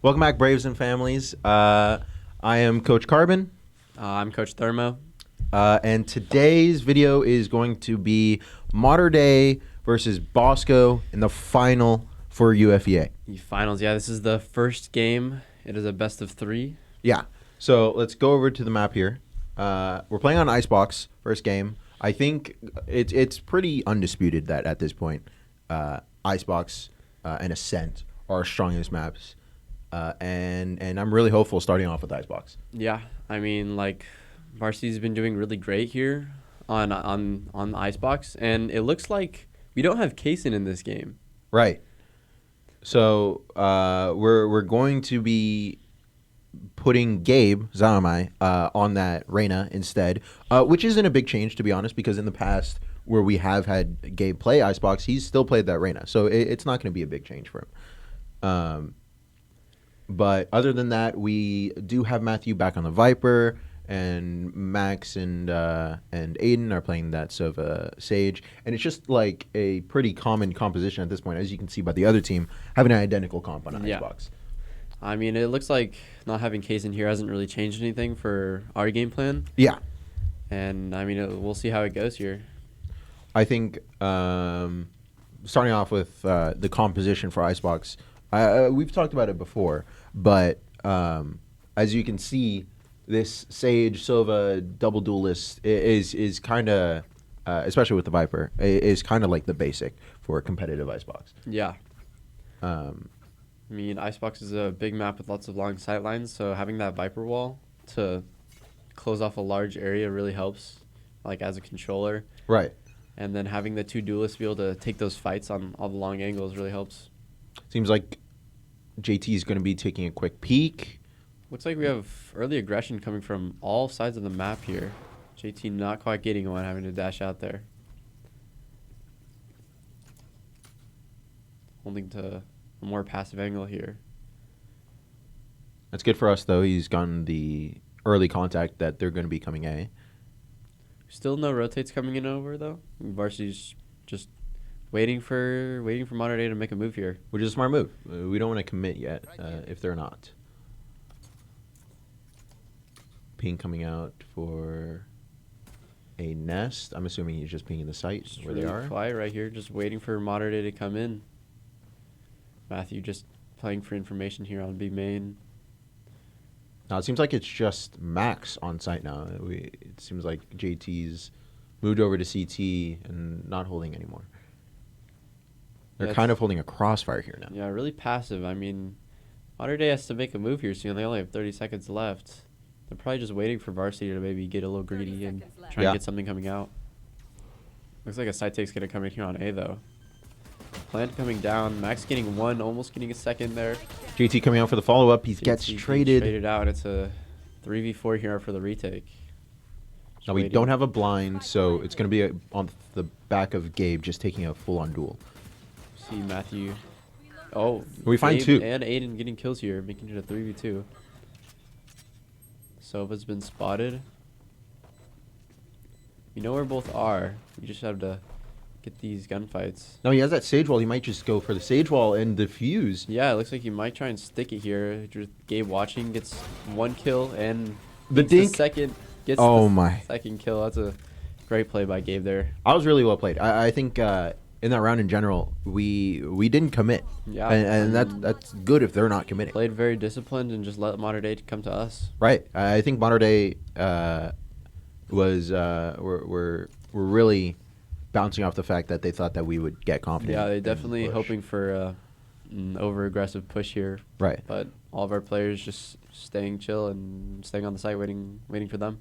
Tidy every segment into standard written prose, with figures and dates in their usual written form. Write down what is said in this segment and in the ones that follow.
Welcome back, Braves and families. I am Coach Carbon, I'm Coach Thermo. and today's video is going to be Modern Day versus Bosco in the final for UFEA. The finals, yeah, this is the first game. It is a best of 3. Yeah, so let's go over to the map here. We're playing on Icebox, first game. I think it's pretty undisputed that at this point, Icebox and Ascent are our strongest maps. And I'm really hopeful starting off with Icebox. Yeah, I mean, like, Varsity's been doing really great here on the Icebox, and it looks like we don't have Kaysen in this game. Right. So we're going to be putting Gabe Zalamai on that Reyna instead, which isn't a big change, to be honest, because in the past where we have had Gabe play Icebox, he's still played that Reyna. So it's not going to be a big change for him. But other than that, we do have Matthew back on the Viper, and Max and Aiden are playing that Sova Sage. And it's just like a pretty common composition at this point, as you can see by the other team having an identical comp on Icebox. I mean, it looks like not having Kaysen here hasn't really changed anything for our game plan. Yeah. And, I mean, we'll see how it goes here. I think starting off with the composition for Icebox, we've talked about it before, but as you can see, this Sage Sova double duelist is kind of, especially with the Viper, is kind of like the basic for a competitive Icebox. Yeah. I mean, Icebox is a big map with lots of long sight lines, so having that Viper wall to close off a large area really helps, like as a controller. Right. And then having the two duelists be able to take those fights on all the long angles really helps. Seems like JT is going to be taking a quick peek. Looks like we have early aggression coming from all sides of the map here. JT not quite getting one, having to dash out there. Holding to a more passive angle here. That's good for us, though. He's gotten the early contact that they're going to be coming A. Still no rotates coming in over, though. Varsity's just waiting for Modern Day to make a move here. Which is a smart move. We don't want to commit yet if they're not. Ping coming out for a nest. I'm assuming he's just pinging the site Just where really they are. quiet right here, just waiting for Modern Day to come in. Matthew just playing for information here on B main. Now it seems like it's just Max on site now. It seems like JT's moved over to CT and not holding anymore. They're kind of holding a crossfire here now. Yeah, really passive. I mean, Modern Day has to make a move here soon. They only have 30 seconds left. They're probably just waiting for Varsity to maybe get a little greedy and try and get something coming out. Looks like a side take's going to come in here on A, though. Plant coming down. Max getting one, almost getting a second there. JT coming out for the follow-up. He gets traded. Traded out. It's a 3v4 here for the retake. Now we don't have a blind, so it's going to be on the back of Gabe just taking a full-on duel. See Matthew. Oh, we find Gabe two. And Aiden getting kills here, making it a 3v2. Sova's been spotted. You know where both are. You just have to get these gunfights. No, he has that Sage Wall. He might just go for the Sage Wall and defuse. Yeah, it looks like he might try and stick it here. Just Gabe watching, gets one kill, and The gets dink. the second. Gets Oh the my. second kill. That's a great play by Gabe there. I was really well played. I think in that round in general, we didn't commit. Yeah. And that's good if they're not committing. Played very disciplined and just let Modern Day come to us. Right. I think Modern Day was we're really bouncing off the fact that they thought that we would get confident. Yeah, they definitely push. hoping for an over-aggressive push here. Right. But all of our players just staying chill and staying on the site, waiting for them.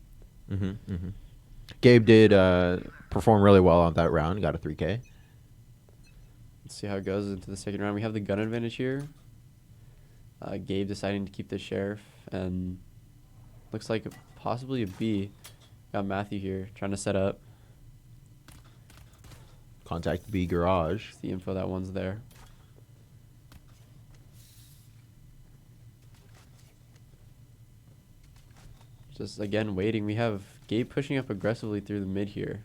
Gabe did perform really well on that round. Got a 3K. Let's see how it goes into the second round. We have the gun advantage here. Gabe deciding to keep the sheriff, and looks like possibly a B. Got Matthew here trying to set up. Contact B garage. The info that one's there. Just again waiting. We have Gabe pushing up aggressively through the mid here.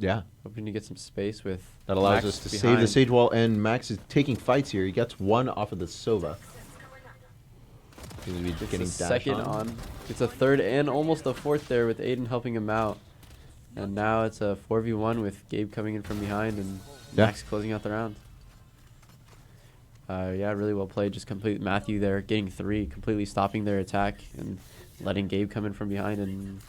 Yeah. Hoping to get some space with That allows Max us to behind. save the Sage Wall, and Max is taking fights here. He gets one off of the Sova. Seems to be Gets getting a dashed second on. Gets a third and almost a fourth there with Aiden helping him out. And now it's a 4v1 with Gabe coming in from behind and Max closing out the round. Yeah, really well played. Just complete Matthew there, getting 3, completely stopping their attack and letting Gabe come in from behind and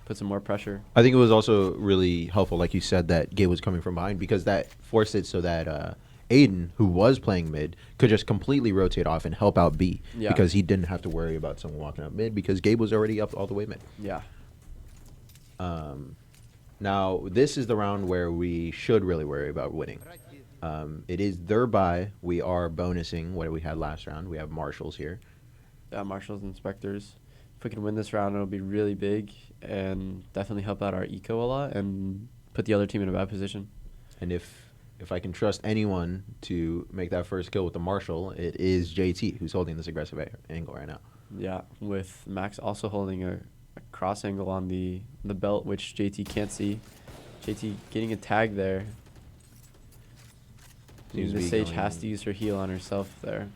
put some more pressure. I think it was also really helpful, like you said, that Gabe was coming from behind because that forced it so that Aiden, who was playing mid, could just completely rotate off and help out B because he didn't have to worry about someone walking up mid because Gabe was already up all the way mid. Yeah. Now, this is the round where we should really worry about winning. It is their bye. We are bonusing what we had last round. We have marshals here. Yeah, marshals and inspectors. If we can win this round, it'll be really big and definitely help out our eco a lot and put the other team in a bad position. And if I can trust anyone to make that first kill with the marshal, it is JT, who's holding this aggressive angle right now. Yeah, with Max also holding a cross angle on the belt, which JT can't see. JT getting a tag there. The Sage has to use her heal on herself there.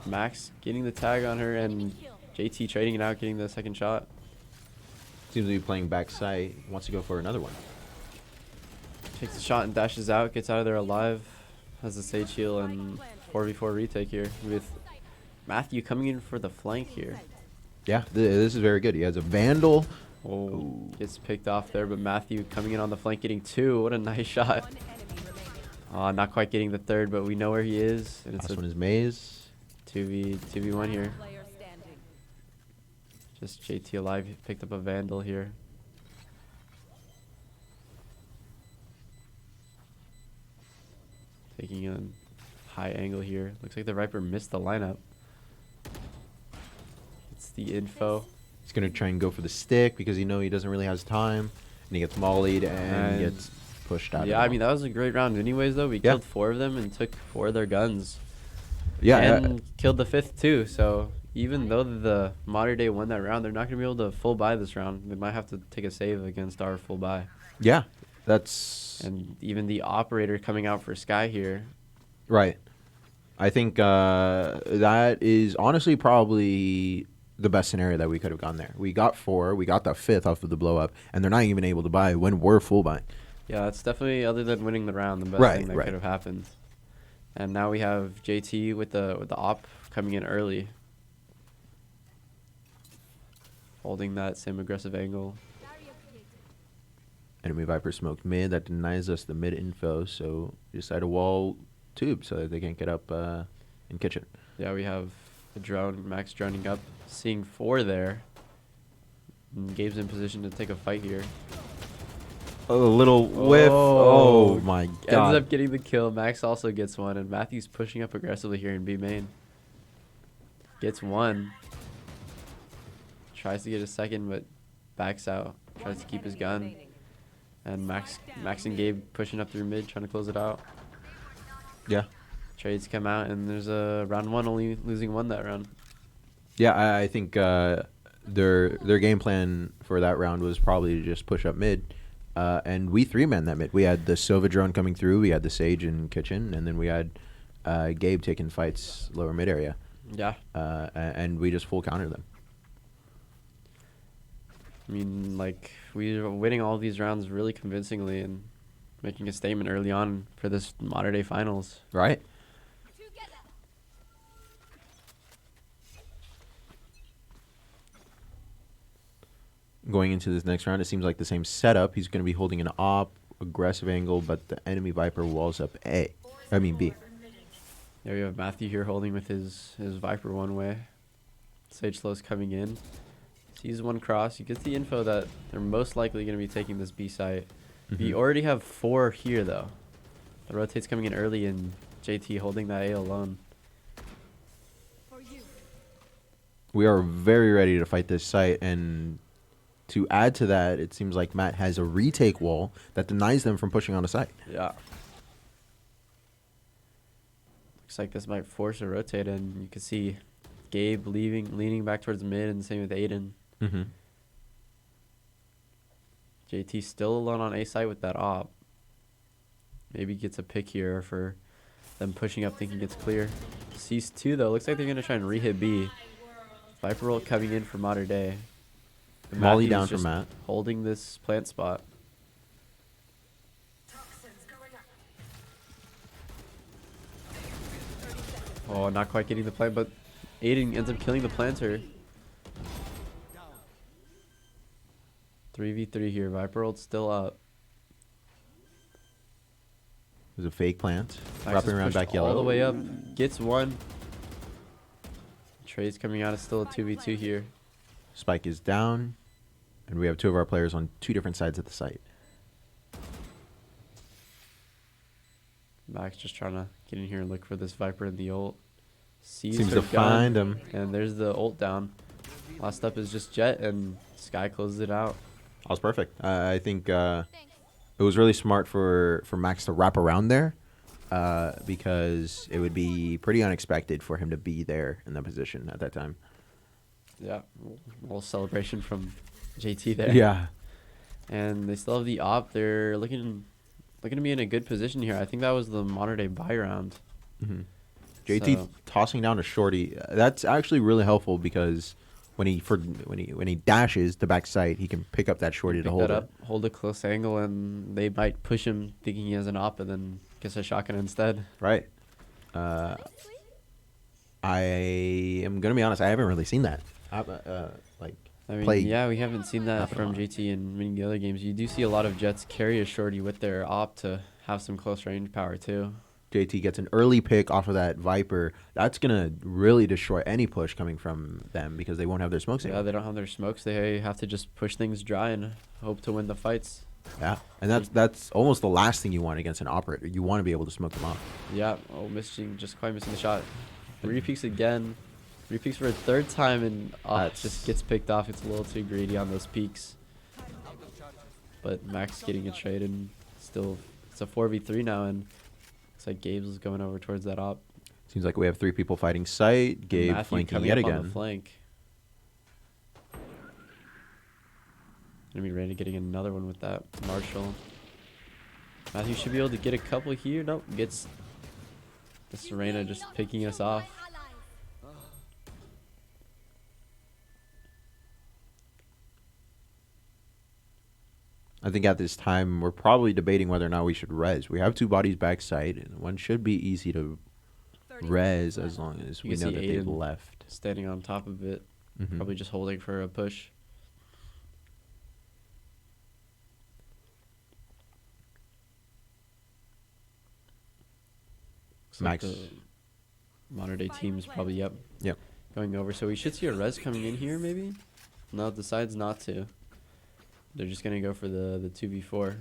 Max getting the tag on her and JT trading it out, getting the second shot. Seems to be playing backside. Wants to go for another one. Takes the shot and dashes out, gets out of there alive. Has the Sage heal and 4v4 retake here with Matthew coming in for the flank here. Yeah, this is very good. He has a Vandal. Oh, gets picked off there, but Matthew coming in on the flank, getting 2. What a nice shot. Not quite getting the third, but we know where he is. And it's Last one is Maze. 2v1 here. Just JT alive. He picked up a Vandal here. Taking a high angle here. Looks like the Viper missed the lineup. It's the info. He's going to try and go for the stick because he doesn't really have time. And he gets mollied and gets pushed out. Yeah, I mean, that was a great round anyways, though. We killed 4 of them and took 4 of their guns. Yeah. And killed the 5th, too. So even though the Modern Day won that round, they're not going to be able to full buy this round. They might have to take a save against our full buy. Yeah, that's... And even the operator coming out for Sky here. Right. I think that is honestly probably the best scenario that we could have gone there. We got 4. We got the 5th off of the blow up, and they're not even able to buy when we're full buying. Yeah, that's definitely, other than winning the round, the best thing that could have happened. And now we have JT with the op coming in early. Holding that same aggressive angle. Enemy Viper smoked mid. That denies us the mid info, so we decide to wall tube so that they can't get up in kitchen. Yeah, we have the drone, Max droning up, seeing 4 there. And Gabe's in position to take a fight here. A little whiff. Oh my god. Ends up getting the kill. Max also gets one, and Matthew's pushing up aggressively here in B main. Gets 1. Tries to get a second, but backs out. Tries to keep his gun. And Max and Gabe pushing up through mid, trying to close it out. Yeah. Trades come out, and there's a round 1 only losing 1 that round. Yeah, I think their game plan for that round was probably to just push up mid. And we 3-man that mid. We had the Sova drone coming through. We had the Sage in kitchen. And then we had Gabe taking fights lower mid area. Yeah. And we just full countered them. I mean, like, we were winning all these rounds really convincingly and making a statement early on for this Modern Day Finals. Right. Going into this next round, it seems like the same setup. He's going to be holding an op, aggressive angle, but the enemy Viper walls up B. Yeah, we have Matthew here holding with his Viper one way. Sage Slow's coming in. Sees 1 cross. He gets the info that they're most likely going to be taking this B site. Mm-hmm. We already have 4 here, though. The rotate's coming in early, and JT holding that A alone. We are very ready to fight this site, and to add to that, it seems like Matt has a retake wall that denies them from pushing on a site. Yeah. Looks like this might force a rotate, and you can see Gabe leaning back towards mid, and the same with Aiden. Mm-hmm. JT still alone on A site with that op. Maybe gets a pick here for them pushing up thinking it's clear. Sees 2 though. Looks like they're going to try and re-hit B. Viper roll coming in for Modern Day. Molly down from Matt. Holding this plant spot. Oh, not quite getting the plant, but Aiden ends up killing the planter. 3v3 here. Viper rolled still up. There's a fake plant. Wrapping around back yellow. All the way up. Gets 1. Trey's coming out. It's still a 2v2 here. Spike is down. And we have 2 of our players on 2 different sides of the site. Max just trying to get in here and look for this Viper in the ult. Seems to find him. And there's the ult down. Last up is just Jet, and Sky closes it out. That was perfect. I think it was really smart for Max to wrap around there because it would be pretty unexpected for him to be there in that position at that time. Yeah, a little celebration from JT there. Yeah. And they still have the op. They're looking to be in a good position here. I think that was the Modern Day buy round. Mm-hmm. JT tossing down a shorty. That's actually really helpful because when he dashes to back sight, he can pick up that shorty to hold it. Hold a close angle, and they might push him thinking he has an op, and then gets a shotgun instead. Right. I am gonna be honest. I haven't really seen that. Yeah, we haven't seen that from JT in many of the other games. You do see a lot of Jets carry a shorty with their op to have some close range power too. JT gets an early pick off of that Viper. That's going to really destroy any push coming from them because they won't have their smokes anymore. Yeah, they don't have their smokes. They have to just push things dry and hope to win the fights. Yeah, and that's almost the last thing you want against an operator. You want to be able to smoke them off. Yeah, just quite missing the shot. Repeaks again. Repeaks for a 3rd time, and just gets picked off. It's a little too greedy on those peaks. But Max getting a trade, and still it's a 4v3 now, and looks like Gabe's is going over towards that op. Seems like we have 3 people fighting sight. Gabe flanking yet again. On the flank. Gonna be ready getting another one with that Marshall. Matthew should be able to get a couple here. Nope, gets the Serena just picking us off. I think at this time we're probably debating whether or not we should res. We have 2 bodies backside, and one should be easy to res as long as we know that they've left. Standing on top of it, probably just holding for a push. Max, like the Modern Day team's probably yep going over. So we should see a res coming in here maybe. No, decides not to. They're just gonna go for the 2v4.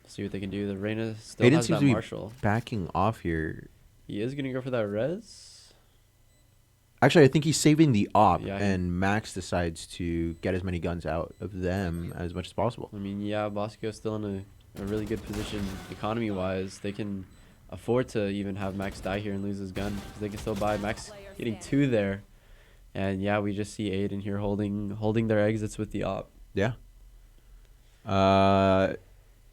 See what they can do. The Reyna still Aiden has seems that to Marshall. Be backing off here. He is gonna go for that res. Actually, I think he's saving the op, and Max decides to get as many guns out of them as much as possible. I mean, yeah, Bosco's still in a really good position economy-wise. They can afford to even have Max die here and lose his gun because they can still buy. Max getting 2 there. And yeah, we just see Aiden here holding their exits with the op. Yeah. To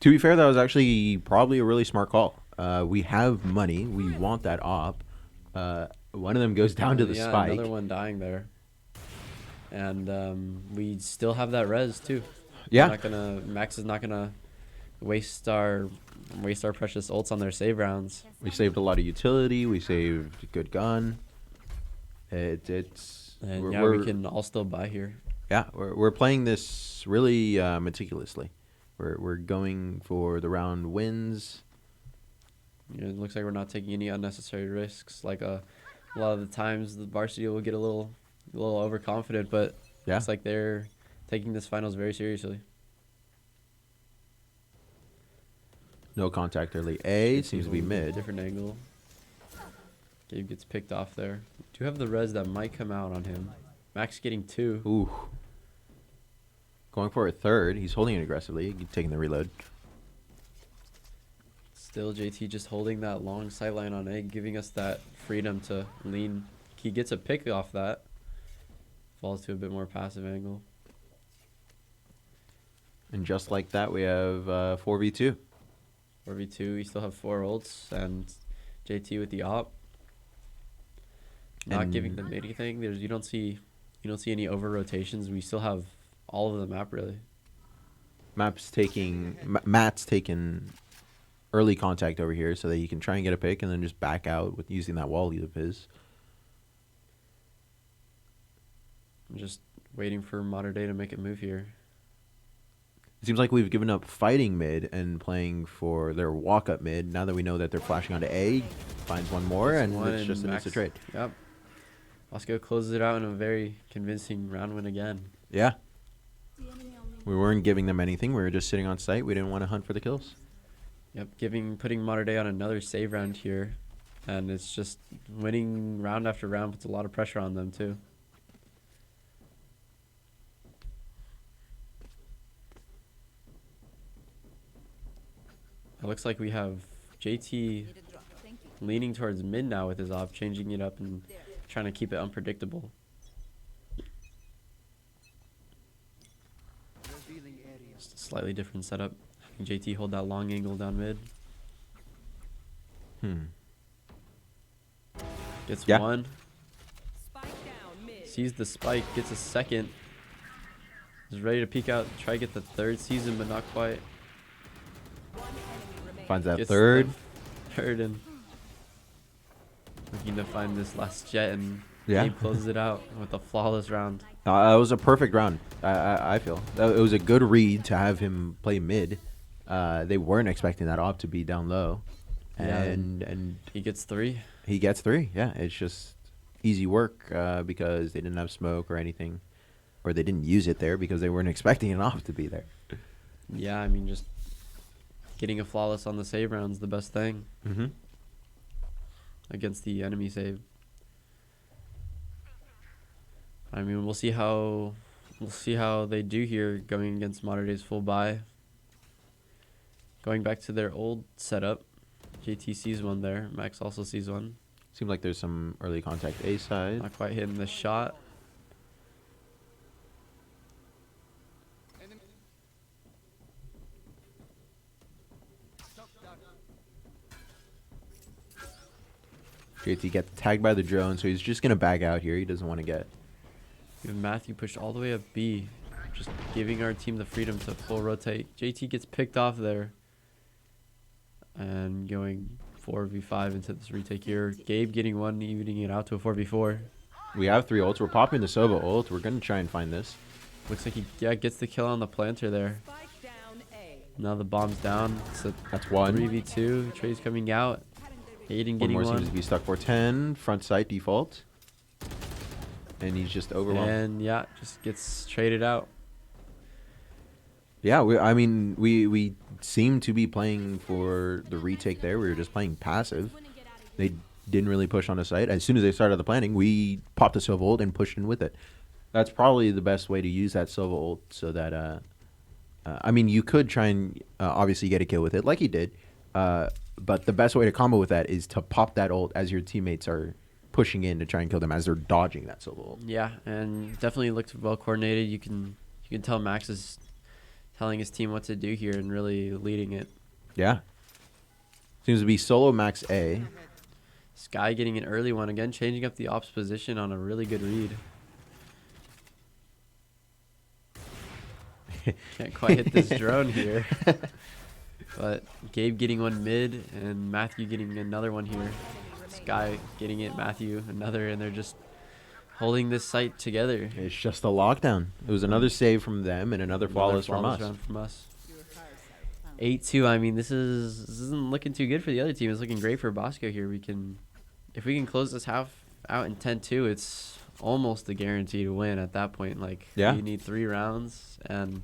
be fair, that was actually probably a really smart call. We have money. We want that op. One of them goes down to the spike. Another one dying there. And we still have that res too. Yeah. Max is not gonna waste our precious ults on their save rounds. We saved a lot of utility. We saved a good gun. We can all still buy here. Yeah, we're playing this really meticulously. We're going for the round wins. Yeah, it looks like we're not taking any unnecessary risks. Like a lot of the times, the Varsity will get a little overconfident, but it's like they're taking this finals very seriously. No contact early. A seems to be mid. Different angle. Gabe gets picked off there. Do have the res that might come out on him. Max getting 2. Ooh. Going for a 3rd. He's holding it aggressively. Taking the reload. Still JT just holding that long sightline on A, giving us that freedom to lean. He gets a pick off that. Falls to a bit more passive angle. And just like that, we have 4v2. 4v2. We still have 4 ults and JT with the op. Not giving them anything. You don't see any over rotations. We still have all of the map really. Matt's taking early contact over here so that he can try and get a pick and then just back out with using that wall lead of his. I'm just waiting for Modern Day to make a move here. It seems like we've given up fighting mid and playing for their walk-up mid. Now that we know that they're flashing onto A, finds one more, and it's just an instant trade. Yep. Bosco closes it out in a very convincing round win again. Yeah. We weren't giving them anything. We were just sitting on site. We didn't want to hunt for the kills. Yep, putting Modern Day on another save round here. And it's just winning round after round puts a lot of pressure on them too. It looks like we have JT leaning towards mid now with his op, changing it up and trying to keep it unpredictable. Just a slightly different setup. Having JT hold that long angle down mid. Gets one. Sees the spike, gets a second. Is ready to peek out, try to get the third, sees him but not quite. Finds that third. Third and looking to find this last jet and yeah, closes it out with a flawless round. It was a perfect round. I feel it was a good read to have him play mid. They weren't expecting that op to be down low, and he gets 3. He gets 3. Yeah, it's just easy work because they didn't have smoke or anything, or they didn't use it there because they weren't expecting an op to be there. Yeah, I mean just getting a flawless on the save round's the best thing against the enemy save. I mean, we'll see how they do here going against Modern Day's full buy. Going back to their old setup, JT sees one there. Max also sees one. Seems like there's some early contact A side. Not quite hitting the shot. JT gets tagged by the drone, so he's just going to back out here. He doesn't want to get... Even Matthew pushed all the way up B, just giving our team the freedom to full rotate. JT gets picked off there. And going 4v5 into this retake here. Gabe getting one, evening it out to a 4v4. We have 3 ults. We're popping the Sova ult. We're going to try and find this. Looks like he gets the kill on the planter there. Now the bomb's down. That's 1. 3v2. Trey's coming out. Aiden getting one. Seems to be stuck for 10. Front side default. And he's just overwhelmed. And yeah, just gets traded out. Yeah, we seem to be playing for the retake there. We were just playing passive. They didn't really push on the site. As soon as they started the planning, we popped the Sova ult and pushed in with it. That's probably the best way to use that Sova ult so that, I mean, you could try and obviously get a kill with it like he did. But the best way to combo with that is to pop that ult as your teammates are pushing in to try and kill them as they're dodging that Sova ult. Yeah, and definitely looked well coordinated. You can tell Max is telling his team what to do here and really leading it. Yeah. Seems to be solo Max A. Sky getting an early one again, changing up the ops position on a really good read. Can't quite hit this drone here. But Gabe getting one mid and Matthew getting another one here. Sky getting it, Matthew another, and they're just holding this site together. It's just a lockdown. It was another save from them and another flawless from us. Round from us. 8-2. I mean, this isn't looking too good for the other team. It's looking great for Bosco here. If we can close this half out in 10-2, it's almost a guarantee to win at that point. Like, yeah, you need 3 rounds, and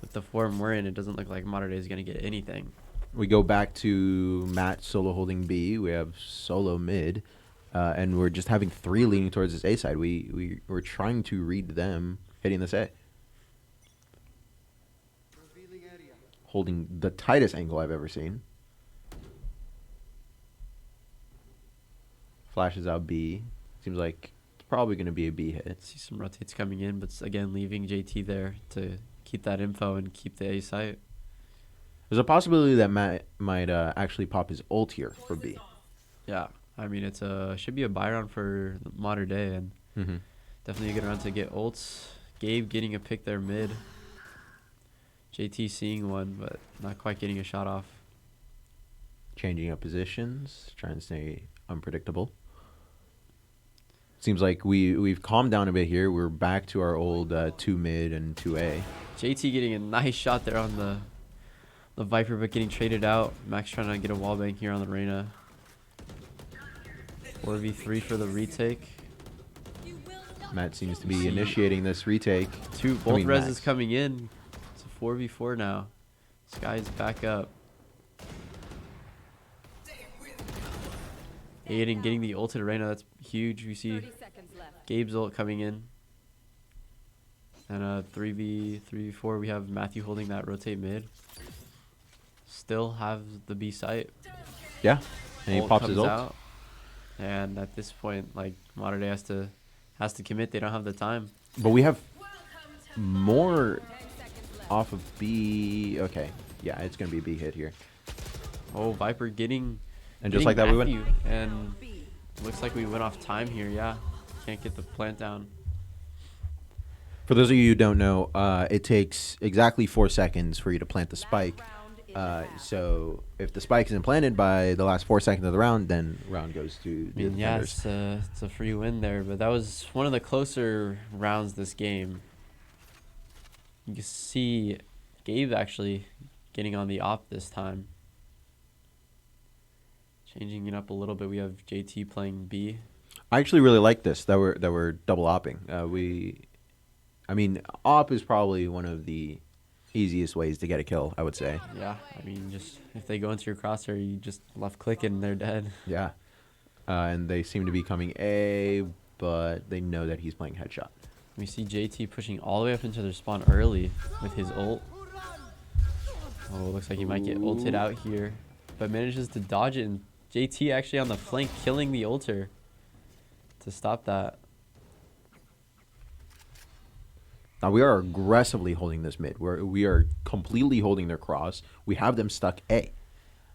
with the form we're in, it doesn't look like Modern Day is going to get anything. We go back to Matt solo holding B. We have solo mid, and we're just having 3 leaning towards this A side. We're trying to read them hitting this A. Holding the tightest angle I've ever seen. Flashes out B. Seems like it's probably going to be a B hit. See some rotates coming in, but again, leaving JT there to keep that info and keep the A site. There's a possibility that Matt might actually pop his ult here for B. Yeah, I mean it's should be a buy round for modern day, and Mm-hmm. definitely a good round to get ults. Gabe getting a pick there mid. JT seeing one, but not quite getting a shot off. Changing up positions, trying to stay unpredictable. Seems like we've calmed down a bit here. We're back to our old 2 mid and 2A. JT getting a nice shot there on the Viper, but getting traded out. Max trying to get a wall bang here on the Reyna. 4v3 for the retake. Matt seems to be initiating this retake. Both reses coming in. It's a 4v4 now. Sky's back up. Aiden getting the ult to Reyna. That's huge. We see Gabe's ult coming in. And a 3v4, we have Matthew holding that rotate mid. Still have the B site. Yeah, and he Ult pops his comes ult. out. And at this point, like, Modern Day has to commit. They don't have the time. But we have more off of B. Okay, yeah, it's gonna be a B hit here. Oh, Viper getting. And just like that, we win. Matthew, and looks like we went off time here. Yeah, can't get the plant down. For those of you who don't know, it takes exactly 4 seconds for you to plant the spike. So if the spike isn't planted by the last 4 seconds of the round, then round goes to the Yeah, defenders. it's a free win there, but that was one of the closer rounds this game. You can see Gabe actually getting on the op this time. Changing it up a little bit, we have JT playing B. I actually really like this that we're double opping. I mean, op is probably one of the easiest ways to get a kill, I would say. Yeah, I mean, just if they go into your crosshair, you just left click and they're dead. Yeah. And they seem to be coming A, but they know that he's playing headshot. We see JT pushing all the way up into their spawn early with his ult. Oh, looks like he might get ulted out here, but manages to dodge it, and JT actually on the flank killing the ulter to stop that. Now we are aggressively holding this mid. We are completely holding their cross. We have them stuck A.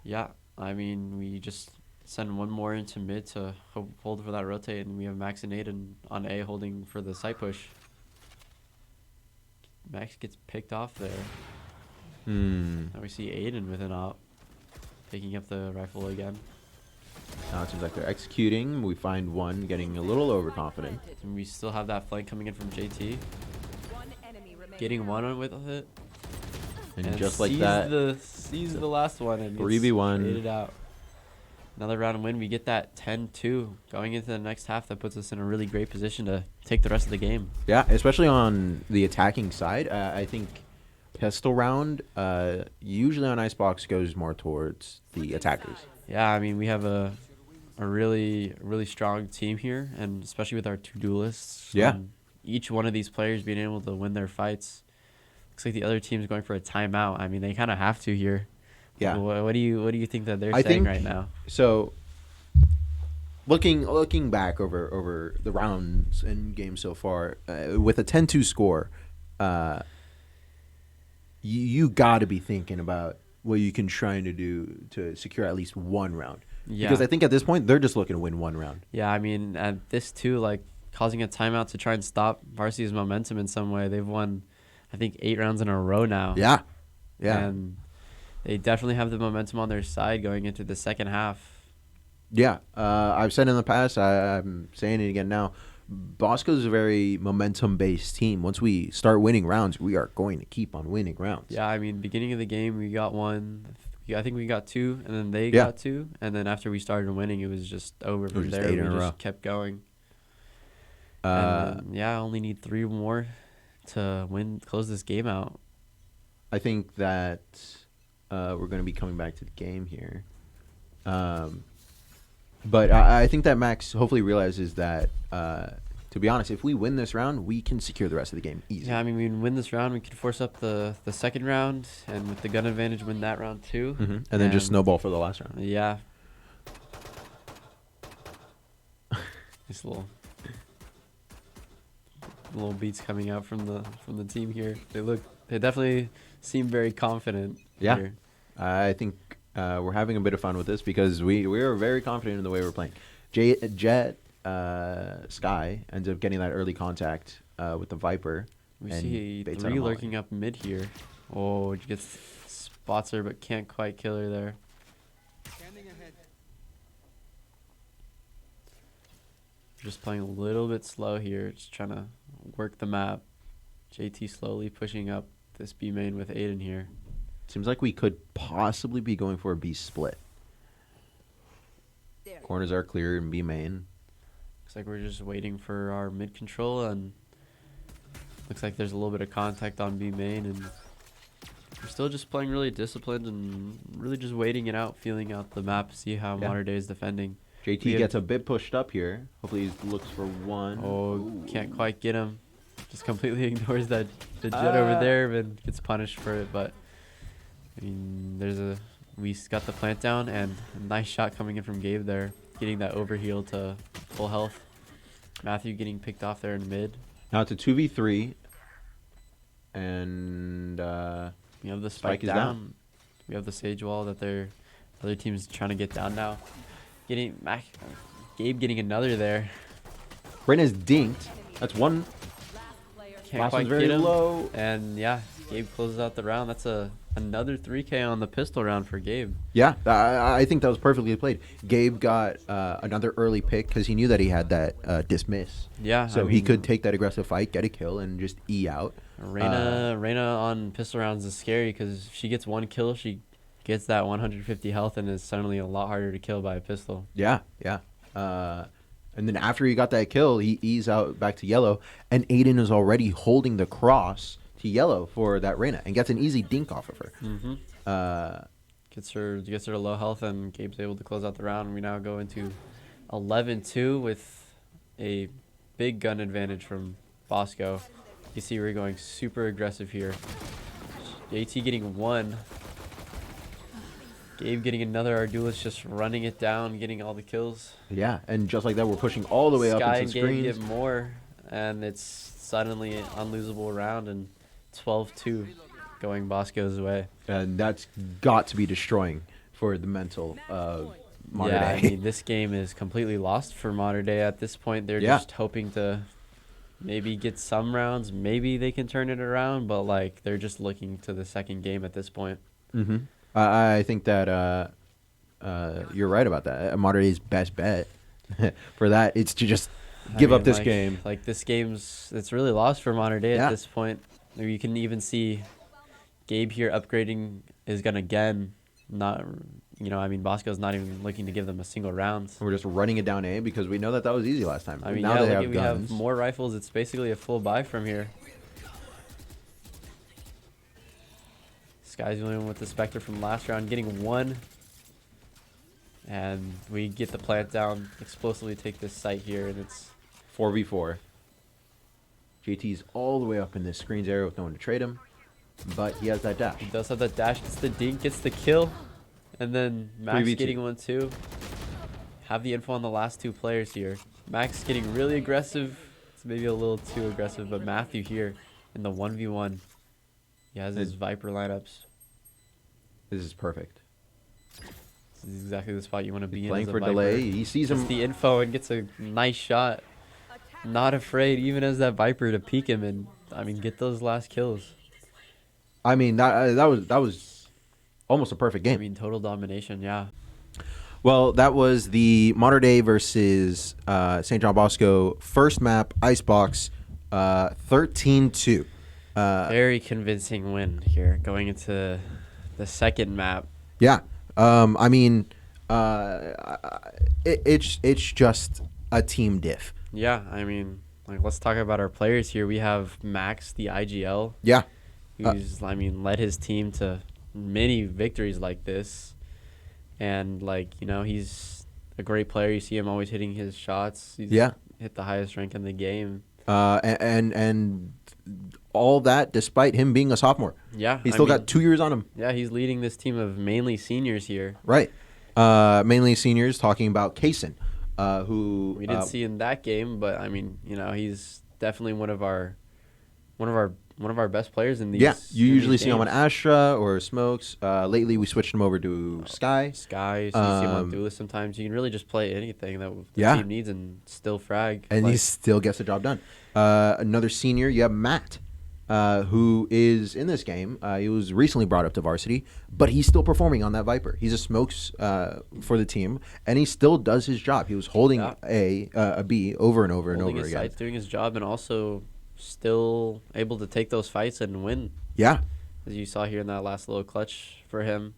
Yeah, I mean, we just send one more into mid to hold for that rotate, and we have Max and Aiden on A holding for the side push. Max gets picked off there. Now we see Aiden with an op, picking up the rifle again. Now it seems like they're executing. We find one getting a little overconfident. And we still have that flank coming in from JT. Getting one on with it. And just like that, sees the last one and 3v1. traded out. Another round win. We get that 10-2 going into the next half. That puts us in a really great position to take the rest of the game. Yeah, especially on the attacking side. I think pistol round usually on Icebox goes more towards the attackers. Yeah, I mean, we have a really strong team here, and especially with our two duelists. Yeah. Each one of these players being able to win their fights. Looks like the other team's going for a timeout. I mean, they kind of have to here. Yeah. What do you think that they're saying right now? So, looking back over the rounds and games so far, with a 10-2 score, you got to be thinking about what you can try to do to secure at least one round. Yeah. Because I think at this point they're just looking to win one round. Yeah, I mean, at this too, like causing a timeout to try and stop Varsity's momentum in some way. They've won, I think, 8 rounds in a row now. Yeah. Yeah. And they definitely have the momentum on their side going into the second half. Yeah. I've said in the past, I'm saying it again now, Bosco is a very momentum-based team. Once we start winning rounds, we are going to keep on winning rounds. Yeah, I mean, beginning of the game, we got one. I think we got 2, and then they Yeah. got 2. And then after we started winning, it was just over from just there. 8 We in a row. just kept going. And then, yeah, only need 3 more to close this game out. I think that we're going to be coming back to the game here. But I think that Max hopefully realizes that, to be honest, if we win this round, we can secure the rest of the game easy. Yeah, I mean, we win this round, we could force up the second round, and with the gun advantage, win that round too. And then just snowball for the last round. Yeah. These little beats coming out from the team here. They definitely seem very confident. Yeah. Here. I think we're having a bit of fun with this because we are very confident in the way we're playing. Jet Sky ends up getting that early contact with the Viper. We and see baits out a 3 molly. lurking up mid here. Oh, gets spots her but can't quite kill her there. Just playing a little bit slow here, just trying to work the map. JT slowly pushing up this B main with Aiden here. Seems like we could possibly be going for a B split. Corners are clear in B main. Looks like we're just waiting for our mid control, and looks like there's a little bit of contact on B main, and we're still just playing really disciplined and really just waiting it out, feeling out the map, see how Modern Day is defending. JT gets a bit pushed up here. Hopefully he looks for one. Oh, Ooh. can't quite get him. Just completely ignores the jet over there and gets punished for it. But I mean, we got the plant down, and a nice shot coming in from Gabe there, getting that overheal to full health. Matthew getting picked off there in mid. Now it's a 2v3, and we have the spike down. We have the sage wall that their other team's trying to get down now. Gabe getting another there. Reina's dinked. That's one. Can't Last quite one's very get him. low. And yeah, Gabe closes out the round. That's another 3K on the pistol round for Gabe. Yeah, I think that was perfectly played. Gabe got another early pick because he knew that he had that dismiss. Yeah, So he could take that aggressive fight, get a kill, and just E out. Reina on pistol rounds is scary because if she gets one kill, she gets that 150 health and is suddenly a lot harder to kill by a pistol. Yeah. And then after he got that kill, he E's out back to yellow, and Aiden is already holding the cross to yellow for that Reina and gets an easy dink off of her. Mm-hmm. Gets her to low health, and Gabe's able to close out the round. We now go into 11-2 with a big gun advantage from Bosco. You see we're going super aggressive here. JT getting one. Gabe getting another. Our duelist just running it down, getting all the kills. Yeah, and just like that, we're pushing all the way up into the Sky and screens. Gabe get more, and it's suddenly an unlosable round, and 12-2 going Bosco's way. And that's got to be destroying for the mental of Modern Day. I mean, this game is completely lost for Modern Day at this point. They're just hoping to maybe get some rounds. Maybe they can turn it around, but like they're just looking to the second game at this point. Mm-hmm. I think that you're right about that. Modern Day's best bet for that it's to just give up this game. Like this it's really lost for Modern Day at this point. You can even see Gabe here upgrading his gun again. Bosco's not even looking to give them a single round. We're just running it down A because we know that was easy last time. I mean, now they have we guns. have more rifles. It's basically a full buy from here. Sky's the only one with the Spectre from last round, getting one. And we get the plant down, explosively take this site here, and it's 4v4. JT's all the way up in this screens area with no one to trade him, but he has that dash. He does have that dash, gets the dink, gets the kill, and then Max 3v2. getting one too. Have the info on the last two players here. Max getting really aggressive. It's maybe a little too aggressive, but Matthew here in the 1v1. He has his Viper lineups. This is perfect. This is exactly the spot you want to be in. Playing as a for Viper. delay. He sees him. Gets the info and gets a nice shot. Not afraid, even as that Viper, to peek him and get those last kills. I mean, that was almost a perfect game. Total domination, yeah. Well, that was the Modern Day versus St. John Bosco first map, Icebox, 13-2. Very convincing win here going into the second map. Yeah. It's just a team diff. Yeah, let's talk about our players here. We have Max, the IGL. Yeah. Who's, led his team to many victories like this. And, he's a great player. You see him always hitting his shots. He's hit the highest rank in the game. And all that despite him being a sophomore. Yeah. He's still got 2 years on him. Yeah, he's leading this team of mainly seniors here. Right. Mainly seniors, talking about Kaysen, who we didn't see in that game, but he's definitely one of our one of our best players in these. Yeah, you in usually these see him on games. Astra or Smokes. Lately, we switched him over to Sky. Skies, you see him on Um, Duelist sometimes. You can really just play anything that the Yeah. team needs and still frag. And he Like, still gets the job done. Another senior, you have Matt, who is in this game. He was recently brought up to varsity, but he's still performing on that Viper. He's a smokes for the team, and he still does his job. He was holding Yeah. a B over and over and holding over his again. sights, doing his job, and also still able to take those fights and win, Yeah. as you saw here in that last little clutch for him.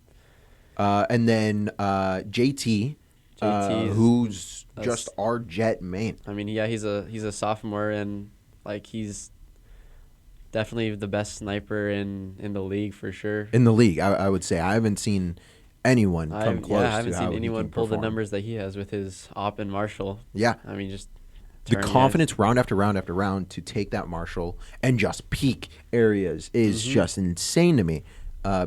And then JT, JT is who's a just s- our jet main. I mean, yeah, he's a sophomore, and like he's definitely the best sniper in the league for sure. In the league, I would say. I haven't seen anyone come close I to haven't how seen he anyone can pull the perform. numbers that he has with his op and Marshall. Yeah. I mean, just The turn confidence round after round after round to take that Marshall and just peak areas is just insane to me.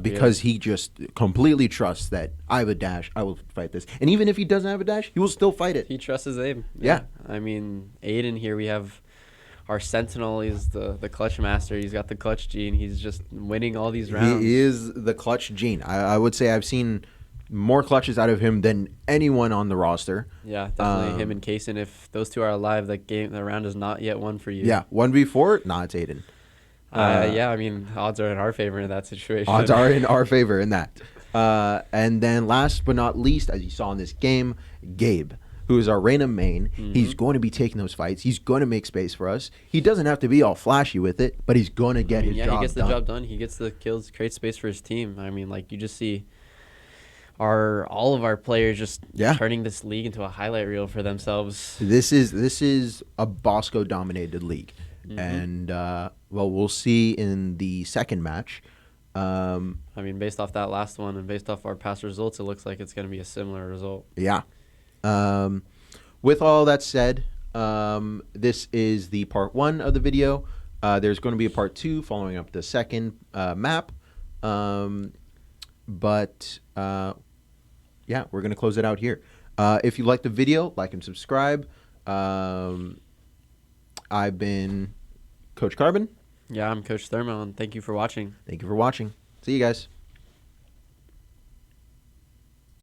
Because he just completely trusts that I have a dash, I will fight this. And even if he doesn't have a dash, he will still fight it. He trusts his aim. Yeah. I mean, Aiden here, we have our Sentinel. He's the clutch master. He's got the clutch gene. He's just winning all these rounds. He is the clutch gene. I would say I've seen more clutches out of him than anyone on the roster. Yeah, definitely him and Kaysen. If those two are alive, the round is not yet won for you. Yeah, 1v4, nah, it's Aiden. Yeah, I mean, odds are in our favor in that situation. Odds are in our favor in that. And then last but not least, as you saw in this game, Gabe, who is our Reyna main. He's going to be taking those fights. He's going to make space for us. He doesn't have to be all flashy with it, but he's going to get his job done. Yeah, he gets the job done. He gets the kills, creates space for his team. I mean, like, you just see all of our players just turning this league into a highlight reel for themselves. This is a Bosco dominated league. And well, we'll see in the second match. I mean, based off that last one and based off our past results, it looks like it's going to be a similar result. Yeah. With all that said, this is the part 1 of the video. There's going to be a part 2 following up the second map. But yeah, we're going to close it out here. If you liked the video, like and subscribe. I've been Coach Carbon. Yeah, I'm Coach Thermo, and thank you for watching. Thank you for watching. See you guys.